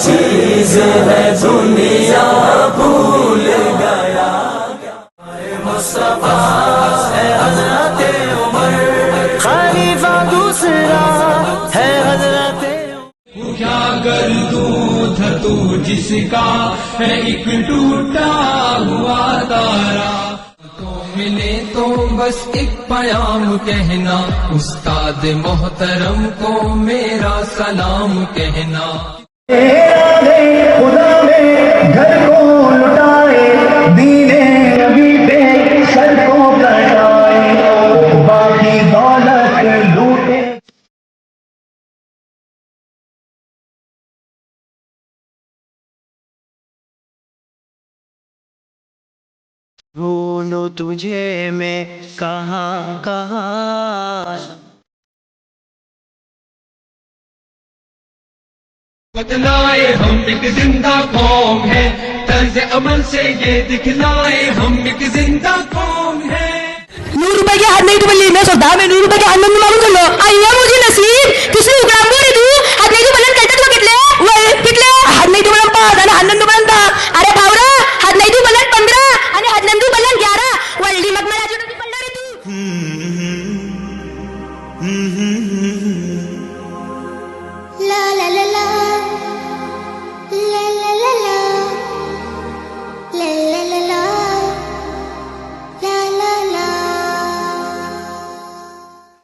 चीज है दुनिया भूल गया मुस्तफा है हज़रत उमर खलीफा दूसरा है हज़रत क्या कर दूध तू जिसका है एक टूटा हुआ तारा तो मिले तो बस एक पयाम कहना उस्ताद मोहतरम को मेरा सलाम कहना खुदा में घर को लुटाए दीने नबी पे सर को कटाए बाकी दौलत लूटे ढूंढूं तुझे मैं कहाँ कहाँ बतलाए हम एक जिंदा कौम है तर्ज अमल से ये दिखलाए हम एक जिंदा कौम है 100 रुपए के हाथ नहीं तो मैं सोचता मैं 100 रुपए के हाथ में मागून करलो आया मुझे नसीब किसने उकळाम बोले तू हात नाही तू बलन करतात कितले वय कितले हात नाही तू बलन 5 आणि हात नाही तू बलन 10 अरे भावरा हात नाही तू बलन 15 आणि हात नाही तू बलन 11 वल्ली मग मला अजून पडणार रे तू